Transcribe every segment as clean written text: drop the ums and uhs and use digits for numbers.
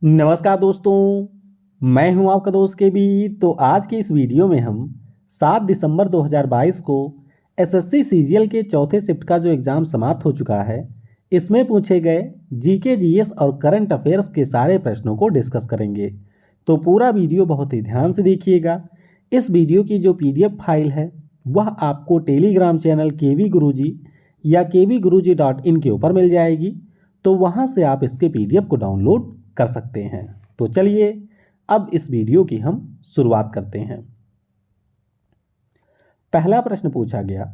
नमस्कार दोस्तों, मैं हूं आपका दोस्त के बी। तो आज की इस वीडियो में हम 7 दिसंबर 2022 को एसएससी सीजीएल के चौथे शिफ्ट का जो एग्ज़ाम समाप्त हो चुका है, इसमें पूछे गए जीके जीएस और करंट अफेयर्स के सारे प्रश्नों को डिस्कस करेंगे। तो पूरा वीडियो बहुत ही ध्यान से देखिएगा। इस वीडियो की जो पीडीएफ फाइल है वह आपको टेलीग्राम चैनल केवी गुरुजी या kvguruji.in के ऊपर मिल जाएगी। तो वहाँ से आप इसके पीडीएफ को डाउनलोड कर सकते हैं। तो चलिए अब इस वीडियो की हम शुरुआत करते हैं। पहला प्रश्न पूछा गया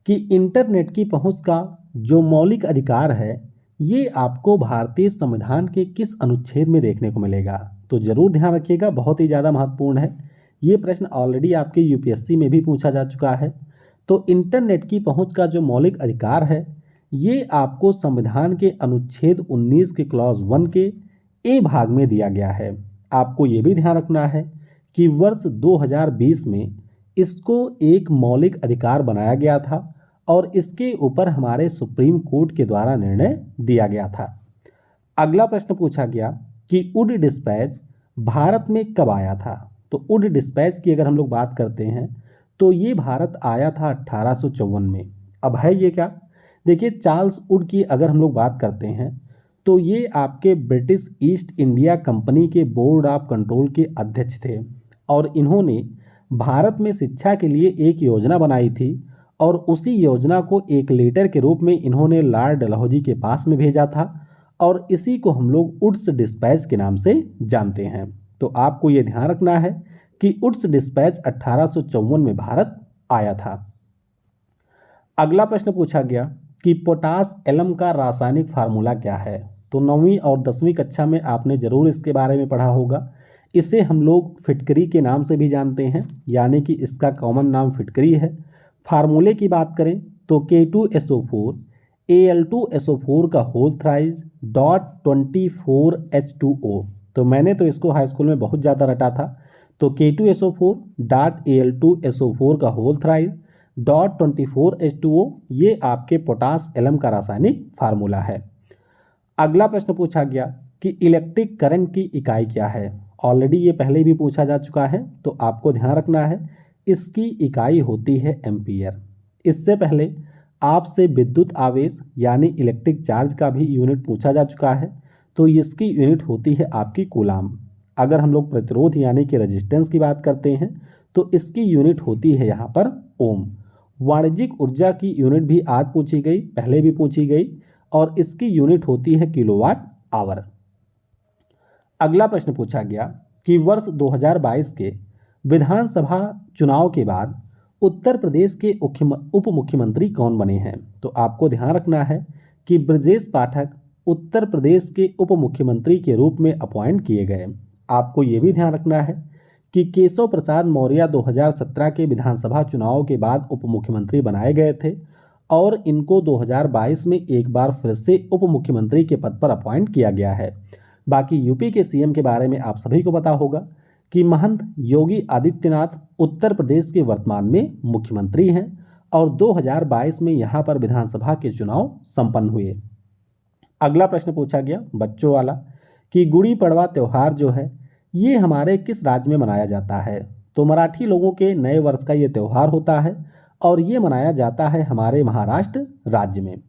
कि इंटरनेट की पहुंच का जो मौलिक अधिकार है ये आपको भारतीय संविधान के किस अनुच्छेद में देखने को मिलेगा। तो जरूर ध्यान रखिएगा, बहुत ही ज़्यादा महत्वपूर्ण है। ये प्रश्न ऑलरेडी आपके यूपीएससी में भी पूछा जा चुका है। तो इंटरनेट की पहुंच का जो मौलिक अधिकार है ये आपको संविधान के अनुच्छेद 19 के क्लॉज 1 के ए भाग में दिया गया है। आपको ये भी ध्यान रखना है कि वर्ष 2020 में इसको एक मौलिक अधिकार बनाया गया था और इसके ऊपर हमारे सुप्रीम कोर्ट के द्वारा निर्णय दिया गया था। अगला प्रश्न पूछा गया कि उड डिस्पैच भारत में कब आया था। तो उड डिस्पैच की अगर हम लोग बात करते हैं तो ये भारत आया था 1854 में। अब है ये क्या, देखिए चार्ल्स उड की अगर हम लोग बात करते हैं तो ये आपके ब्रिटिश ईस्ट इंडिया कंपनी के बोर्ड ऑफ कंट्रोल के अध्यक्ष थे और इन्होंने भारत में शिक्षा के लिए एक योजना बनाई थी और उसी योजना को एक लेटर के रूप में इन्होंने लॉर्ड डलहौजी के पास में भेजा था और इसी को हम लोग वुड्स डिस्पैच के नाम से जानते हैं। तो आपको ये ध्यान रखना है कि वुड्स डिस्पैच 1854 में भारत आया था। अगला प्रश्न पूछा गया कि पोटास एलम का रासायनिक फार्मूला क्या है। तो 9वीं और 10वीं कक्षा में आपने ज़रूर इसके बारे में पढ़ा होगा। इसे हम लोग फिटकरी के नाम से भी जानते हैं, यानी कि इसका कॉमन नाम फिटकरी है। फार्मूले की बात करें तो K2SO4 Al2SO4 का होल थ्राइज .24H2O। तो मैंने तो इसको हाई स्कूल में बहुत ज़्यादा रटा था। तो K2SO4 Al2SO4 का होल थ्राइज .24H2O ये आपके पोटास एलम का रासायनिक फार्मूला है। अगला प्रश्न पूछा गया कि इलेक्ट्रिक करंट की इकाई क्या है। ऑलरेडी ये पहले भी पूछा जा चुका है, तो आपको ध्यान रखना है इसकी इकाई होती है एम्पियर। इससे पहले आपसे विद्युत आवेश यानी इलेक्ट्रिक चार्ज का भी यूनिट पूछा जा चुका है, तो इसकी यूनिट होती है आपकी कूलाम। अगर हम लोग प्रतिरोध यानी कि रेजिस्टेंस की बात करते हैं तो इसकी यूनिट होती है यहाँ पर ओम। वाणिज्यिक ऊर्जा की यूनिट भी आज पूछी गई, पहले भी पूछी गई और इसकी यूनिट होती है किलोवाट आवर। अगला प्रश्न पूछा गया कि वर्ष 2022 के विधानसभा चुनाव के बाद उत्तर प्रदेश के उप मुख्यमंत्री कौन बने हैं। तो आपको ध्यान रखना है कि ब्रजेश पाठक उत्तर प्रदेश के उप मुख्यमंत्री के रूप में अपॉइंट किए गए। आपको ये भी ध्यान रखना है कि केशव प्रसाद मौर्य 2017 के विधानसभा चुनाव के बाद उप मुख्यमंत्री बनाए गए थे और इनको 2022 में एक बार फिर से उप मुख्यमंत्री के पद पर अपॉइंट किया गया है। बाकी यूपी के सीएम के बारे में आप सभी को पता होगा कि महंत योगी आदित्यनाथ उत्तर प्रदेश के वर्तमान में मुख्यमंत्री हैं और 2022 में यहाँ पर विधानसभा के चुनाव संपन्न हुए। अगला प्रश्न पूछा गया बच्चों वाला कि गुड़ी पड़वा त्यौहार जो है ये हमारे किस राज्य में मनाया जाता है। तो मराठी लोगों के नए वर्ष का ये त्यौहार होता है और ये मनाया जाता है हमारे महाराष्ट्र राज्य में।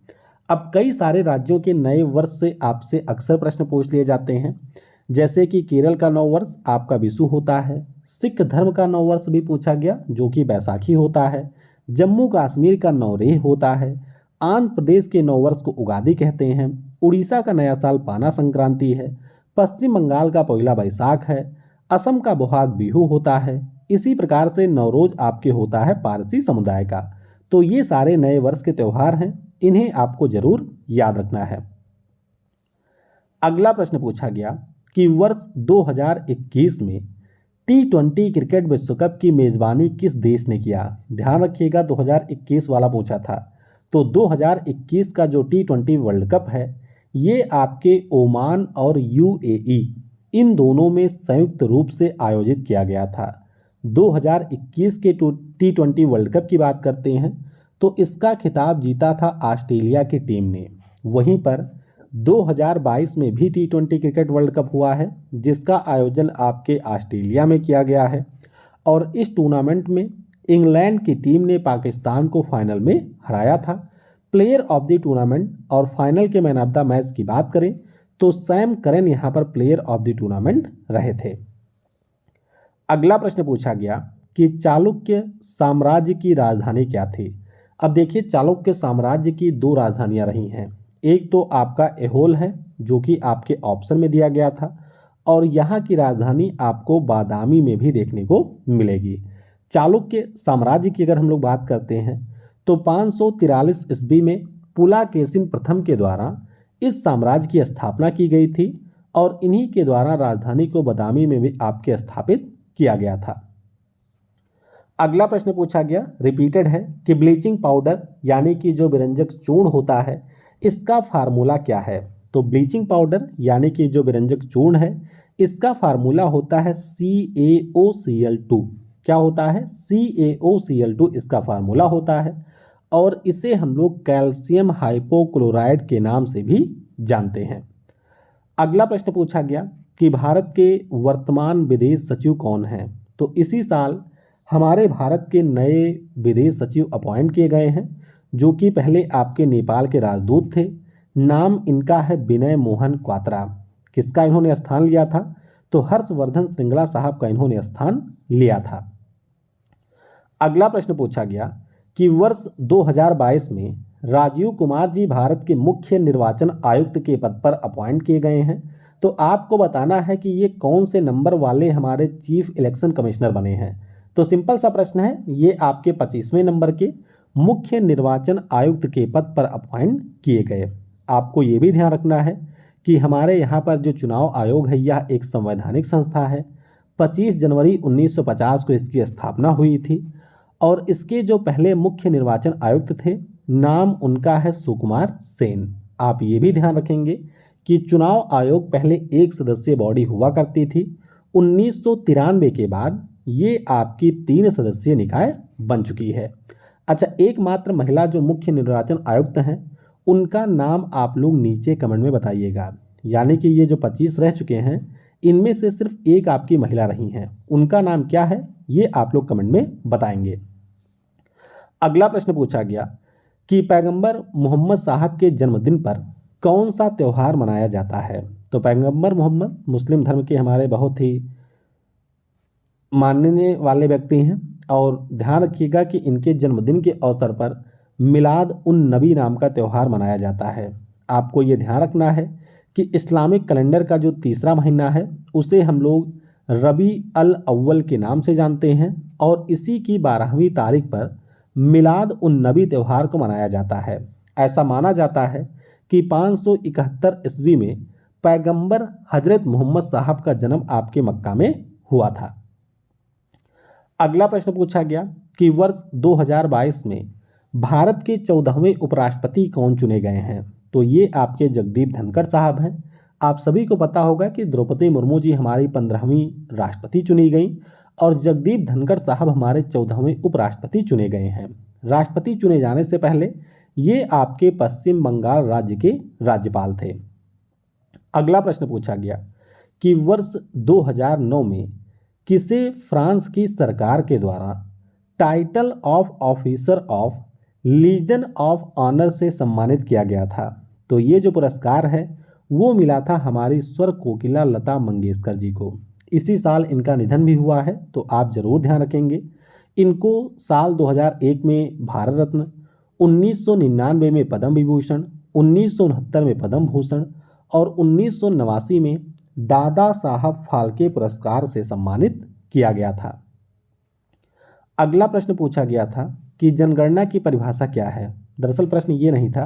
अब कई सारे राज्यों के नए वर्ष से आपसे अक्सर प्रश्न पूछ लिए जाते हैं, जैसे कि केरल का नव वर्ष आपका विशु होता है, सिख धर्म का नव वर्ष भी पूछा गया जो कि बैसाखी होता है, जम्मू कश्मीर का नवरेह होता है, आंध्र प्रदेश के नव वर्ष को उगादी कहते हैं, उड़ीसा का नया साल पाना संक्रांति है, पश्चिम बंगाल का पहला बैसाख है, असम का बोहाग बिहू होता है। इसी प्रकार से नवरोज आपके होता है पारसी समुदाय का। तो ये सारे नए वर्ष के त्यौहार हैं, इन्हें आपको जरूर याद रखना है। अगला प्रश्न पूछा गया कि वर्ष 2021 में T20 क्रिकेट विश्व कप की मेज़बानी किस देश ने किया। ध्यान रखिएगा 2021 वाला पूछा था। तो 2021 का जो T20 वर्ल्ड कप है ये आपके ओमान और यूएई इन दोनों में संयुक्त रूप से आयोजित किया गया था। 2021 के T20 वर्ल्ड कप की बात करते हैं तो इसका खिताब जीता था ऑस्ट्रेलिया की टीम ने। वहीं पर 2022 में भी T20 क्रिकेट वर्ल्ड कप हुआ है, जिसका आयोजन आपके ऑस्ट्रेलिया में किया गया है। और इस टूर्नामेंट में इंग्लैंड की टीम ने पाकिस्तान को फाइनल में हराया था। प्लेयर ऑफ द टूर्नामेंट और फाइनल के मैन ऑफ द मैच की बात करें तो सैम करन यहाँ पर प्लेयर ऑफ द टूर्नामेंट रहे थे। अगला प्रश्न पूछा गया कि चालुक्य साम्राज्य की राजधानी क्या थी। अब देखिए, चालुक्य साम्राज्य की दो राजधानियां रही हैं। एक तो आपका ऐहोल है, जो कि आपके ऑप्शन में दिया गया था, और यहाँ की राजधानी आपको बादामी में भी देखने को मिलेगी। चालुक्य साम्राज्य की अगर हम लोग बात करते हैं तो 543 ईस्वी में पुलाकेशिन प्रथम के द्वारा इस साम्राज्य की स्थापना की गई थी, और इन्हीं के द्वारा राजधानी को बादामी में भी आपके स्थापित किया गया था। अगला प्रश्न पूछा गया, रिपीटेड है, कि ब्लीचिंग पाउडर यानी कि जो विरंजक चूर्ण होता है, इसका फार्मूला क्या है। तो ब्लीचिंग पाउडर यानी कि जो विरंजक चूर्ण है, इसका फार्मूला होता है CaOCl2। क्या होता है? CaOCl2 इसका फार्मूला होता है, और इसे हम लोग कैल्शियम हाइपोक्लोराइड के नाम से भी जानते हैं। अगला प्रश्न पूछा गया कि भारत के वर्तमान विदेश सचिव कौन हैं। तो इसी साल हमारे भारत के नए विदेश सचिव अपॉइंट किए गए हैं, जो कि पहले आपके नेपाल के राजदूत थे। नाम इनका है विनय मोहन क्वात्रा। किसका इन्होंने स्थान लिया था? तो हर्षवर्धन श्रृंगला साहब का इन्होंने स्थान लिया था। अगला प्रश्न पूछा गया कि वर्ष 2022 में राजीव कुमार जी भारत के मुख्य निर्वाचन आयुक्त के पद पर अपॉइंट किए गए हैं। तो आपको बताना है कि ये कौन से नंबर वाले हमारे चीफ इलेक्शन कमिश्नर बने हैं। तो सिंपल सा प्रश्न है, ये आपके 25वें नंबर के मुख्य निर्वाचन आयुक्त के पद पर अपॉइंट किए गए। आपको ये भी ध्यान रखना है कि हमारे यहाँ पर जो चुनाव आयोग है, यह एक संवैधानिक संस्था है। 25 जनवरी 1950 को इसकी स्थापना हुई थी, और इसके जो पहले मुख्य निर्वाचन आयुक्त थे, नाम उनका है सुकुमार सेन। आप ये भी ध्यान रखेंगे कि चुनाव आयोग पहले एक सदस्यीय बॉडी हुआ करती थी। 1993 के बाद ये आपकी 3 सदस्यीय निकाय बन चुकी है। अच्छा, एकमात्र महिला जो मुख्य निर्वाचन आयुक्त हैं, उनका नाम आप लोग नीचे कमेंट में बताइएगा। यानी कि ये जो 25 रह चुके हैं, इनमें से सिर्फ एक आपकी महिला रही हैं। उनका नाम क्या है, ये आप लोग कमेंट में बताएंगे। अगला प्रश्न पूछा गया कि पैगंबर मोहम्मद साहब के जन्मदिन पर कौन सा त्यौहार मनाया जाता है। तो पैगंबर मोहम्मद मुस्लिम धर्म के हमारे बहुत ही मानने वाले व्यक्ति हैं, और ध्यान रखिएगा कि इनके जन्मदिन के अवसर पर मिलाद उन नबी नाम का त्यौहार मनाया जाता है। आपको ये ध्यान रखना है कि इस्लामिक कैलेंडर का जो तीसरा महीना है, उसे हम लोग रबी अल अव्वल के नाम से जानते हैं, और इसी की 12वीं तारीख पर मिलाद उन नबी त्यौहार को मनाया जाता है। ऐसा माना जाता है कि 571 ईस्वी में पैगंबर हजरत मोहम्मद साहब का जन्म आपके मक्का में हुआ था। अगला प्रश्न पूछा गया कि वर्ष 2022 में भारत के 14वें उपराष्ट्रपति कौन चुने गए हैं। तो ये आपके जगदीप धनखड़ साहब हैं। आप सभी को पता होगा कि द्रौपदी मुर्मू जी हमारी 15वीं राष्ट्रपति चुनी गई, और जगदीप धनखड़ साहब हमारे 14वें उपराष्ट्रपति चुने गए हैं। राष्ट्रपति चुने जाने से पहले ये आपके पश्चिम बंगाल राज्य के राज्यपाल थे। अगला प्रश्न पूछा गया कि वर्ष 2009 में किसे फ्रांस की सरकार के द्वारा title of officer of legion of honour से सम्मानित किया गया था। तो ये जो पुरस्कार है वो मिला था हमारी स्वर कोकिला लता मंगेशकर जी को। इसी साल इनका निधन भी हुआ है, तो आप जरूर ध्यान रखेंगे। इनको साल 2001 में भारत रत्न, 1999 में पद्म विभूषण, 1969 में पद्म भूषण, और 1989 में दादा साहब फाल्के पुरस्कार से सम्मानित किया गया था। अगला प्रश्न पूछा गया था कि जनगणना की परिभाषा क्या है। दरअसल प्रश्न ये नहीं था,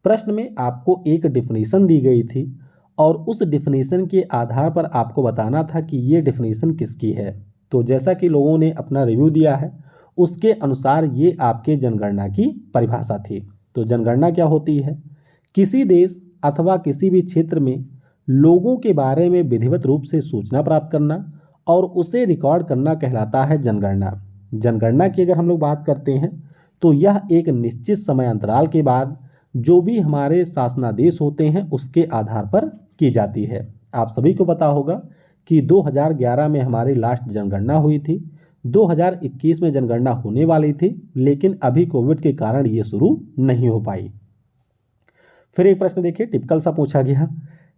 प्रश्न में आपको एक डिफिनीशन दी गई थी, और उस डिफिनीशन के आधार पर आपको बताना था कि ये डिफिनीशन किसकी है। तो जैसा कि लोगों ने अपना रिव्यू दिया है, उसके अनुसार ये आपके जनगणना की परिभाषा थी। तो जनगणना क्या होती है? किसी देश अथवा किसी भी क्षेत्र में लोगों के बारे में विधिवत रूप से सूचना प्राप्त करना और उसे रिकॉर्ड करना कहलाता है जनगणना। जनगणना की अगर हम लोग बात करते हैं तो यह एक निश्चित समय अंतराल के बाद जो भी हमारे शासनादेश होते हैं उसके आधार पर की जाती है। आप सभी को पता होगा कि 2011 में हमारी लास्ट जनगणना हुई थी, 2021 में जनगणना होने वाली थी, लेकिन अभी कोविड के कारण ये शुरू नहीं हो पाई। फिर एक प्रश्न देखिए, टिपिकल सा पूछा गया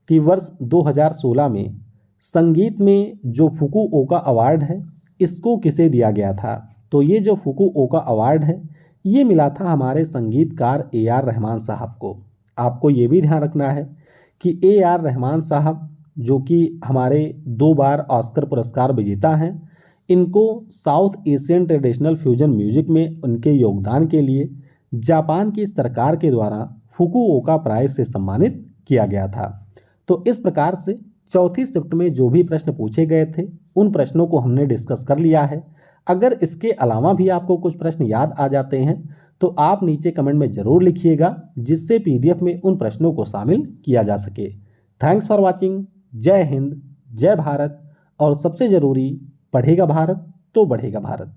कि वर्ष 2016 में संगीत में जो फुकुओका अवार्ड है इसको किसे दिया गया था? तो ये जो फुकुओका अवार्ड है ये मिला था हमारे संगीतकार AR रहमान साहब को। आपको ये भी ध्यान रखना है कि AR रहमान साहब जो कि हमारे 2 बार ऑस्कर पुरस्कार विजेता हैं, इनको south Asian traditional fusion music में उनके योगदान के लिए जापान की सरकार के द्वारा फुकुओका प्राइज से सम्मानित किया गया था। तो इस प्रकार से चौथी शिफ्ट में जो भी प्रश्न पूछे गए थे उन प्रश्नों को हमने डिस्कस कर लिया है। अगर इसके अलावा भी आपको कुछ प्रश्न याद आ जाते हैं तो आप नीचे कमेंट में ज़रूर लिखिएगा, जिससे PDF में उन प्रश्नों को शामिल किया जा सके। Thanks for watching. जय हिंद, जय भारत, और सबसे ज़रूरी, पढ़ेगा भारत तो बढ़ेगा भारत।